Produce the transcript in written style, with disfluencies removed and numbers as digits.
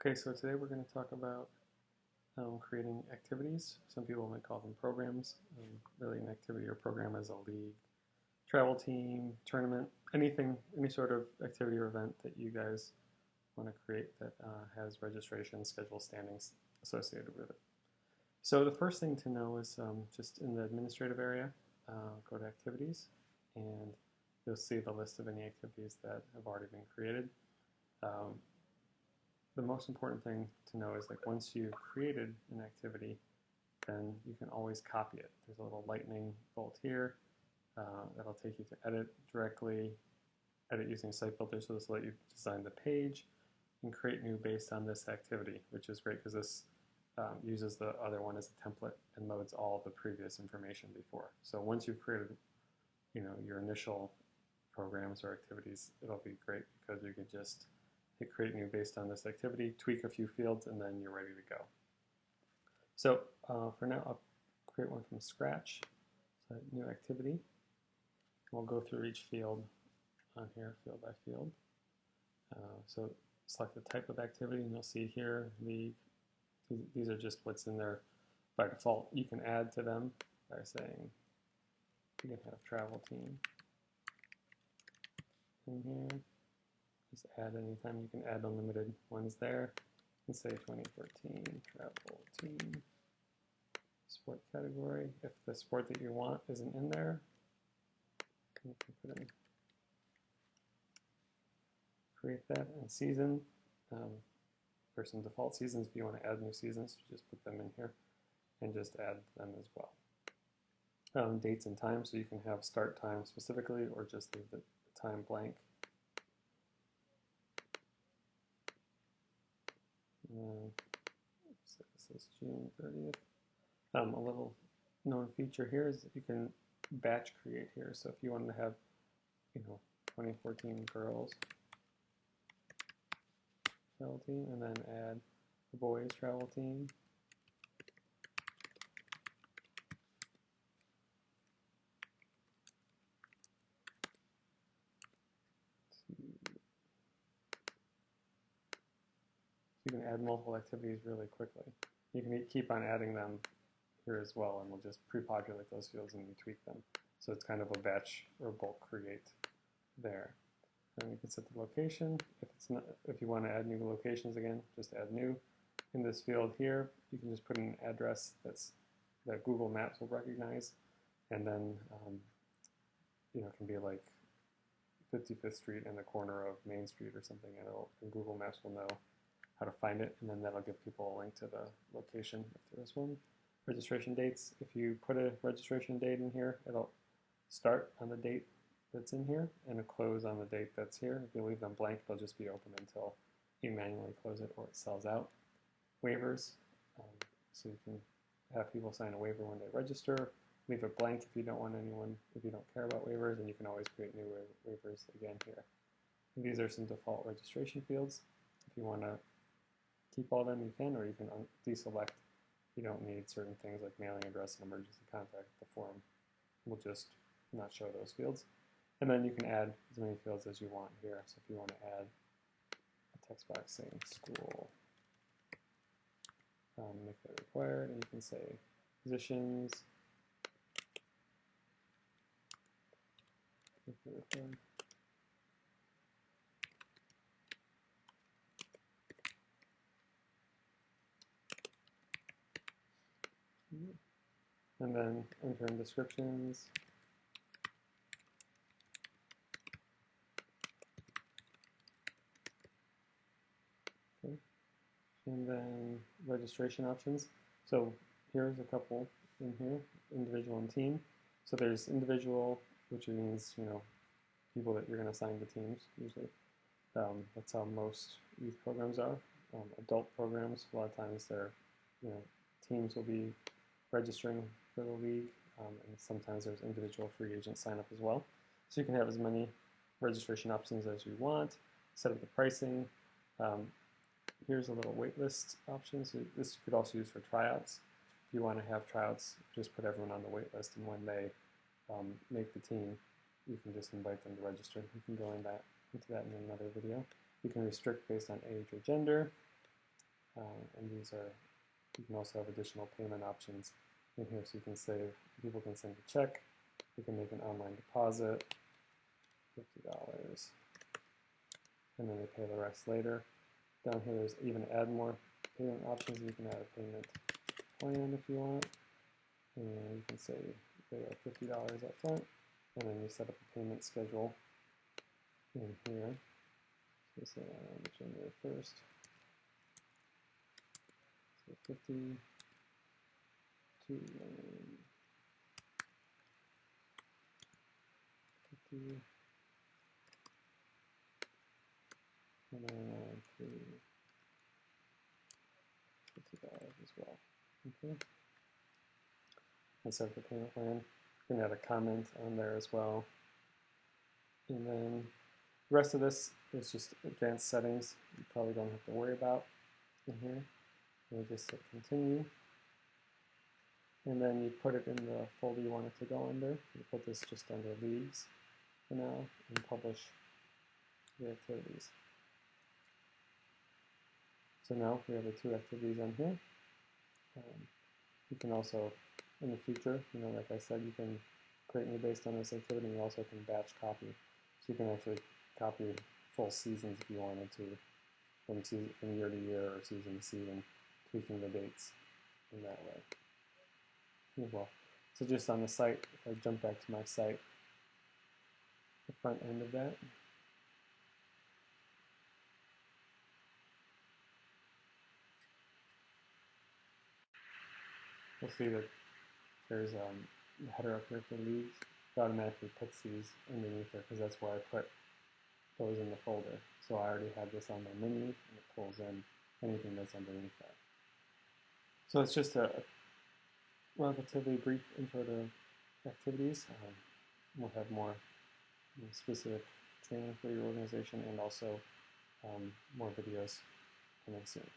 Okay, so today we're going to talk about creating activities. Some people might call them programs. Really, an activity or program is a league, travel team, tournament, anything, any sort of activity or event that you guys want to create that has registration, schedule, standings associated with it. So the first thing to know is just in the administrative area, go to activities, and you'll see the list of any activities that have already been created. Um, the most important thing to know is like once you've created an activity, then you can always copy it. There's a little lightning bolt here that'll take you to edit directly, edit using site filter, so this will let you design the page and create new based on this activity, which is great because this uses the other one as a template and loads all the previous information before. So once you've created, your initial programs or activities, it'll be great because you can just hit create new based on this activity, tweak a few fields, and then you're ready to go. So for now, I'll create one from scratch. So new activity. We'll go through each field on here, field by field. So select the type of activity, and you'll see here these are just what's in there by default. You can add to them by saying you can have travel team in here. Just add anytime. You can add unlimited ones there. And say 2014 travel team sport category. If the sport that you want isn't in there, you can put in create that. And season, there's some default seasons. If you want to add new seasons, just put them in here and just add them as well. Dates and times, so you can have start time specifically or just leave the time blank. So this is June 30th. A little known feature here is that you can batch create here. So if you wanted to have, 2014 girls travel team, and then add the boys travel team. You can add multiple activities really quickly. You can keep on adding them here as well, and we'll just pre-populate those fields and we tweak them. So it's kind of a batch or bulk create there. And you can set the location. If you want to add new locations again, just add new. In this field here, you can just put in an address that Google Maps will recognize, and then it can be like 55th Street in the corner of Main Street or something, and Google Maps will know how to find it, and then that'll give people a link to the location if there is one. Registration dates, if you put a registration date in here, it'll start on the date that's in here and it'll close on the date that's here. If you leave them blank, they'll just be open until you manually close it or it sells out. Waivers, so you can have people sign a waiver when they register. Leave it blank if you don't want anyone, if you don't care about waivers, and you can always create new waivers again here. And these are some default registration fields. If you want to keep all of them, you can, or you can deselect. You don't need certain things like mailing address and emergency contact. The form will just not show those fields. And then you can add as many fields as you want here. So if you want to add a text box saying school, make that required, and you can say positions, make that required. And then enter in descriptions. Okay. And then registration options. So here's a couple in here, individual and team. So there's individual, which means, people that you're going to assign to teams usually. That's how most youth programs are. Adult programs, a lot of times teams will be registering for the league, and sometimes there's individual free agent sign up as well. So you can have as many registration options as you want, set up the pricing. Here's a little waitlist option. So this you could also use for tryouts. If you want to have tryouts, just put everyone on the waitlist, and when they make the team, you can just invite them to register. You can go into that in another video. You can restrict based on age or gender. And these are, you can also have additional payment options in here, so you can save, people can send a check, you can make an online deposit, $50, and then they pay the rest later. Down here, there's even add more payment options. You can add a payment plan if you want, and you can say they are $50 up front, and then you set up a payment schedule in here. So say on January 1st, so 50 to 50, and then to $50 as well. Okay. And set up the payment plan. You can add a comment on there as well. And then the rest of this is just advanced settings you probably don't have to worry about in here. You just hit continue. And then you put it in the folder you want it to go under. You put this just under leagues for now and publish the activities. So now we have the 2 activities on here. You can also, in the future, like I said, you can create new based on this activity, and you also can batch copy. So you can actually copy full seasons if you wanted to, from year to year or season to season, tweaking the dates in that way as well. So just on the site, if I jump back to my site, the front end of that, we'll see that there's a header up here for leagues. It automatically puts these underneath there because that's where I put those in the folder. So I already have this on my menu, and it pulls in anything that's underneath that. So it's just a relatively brief intro to activities. We'll have more specific training for your organization, and also more videos coming soon.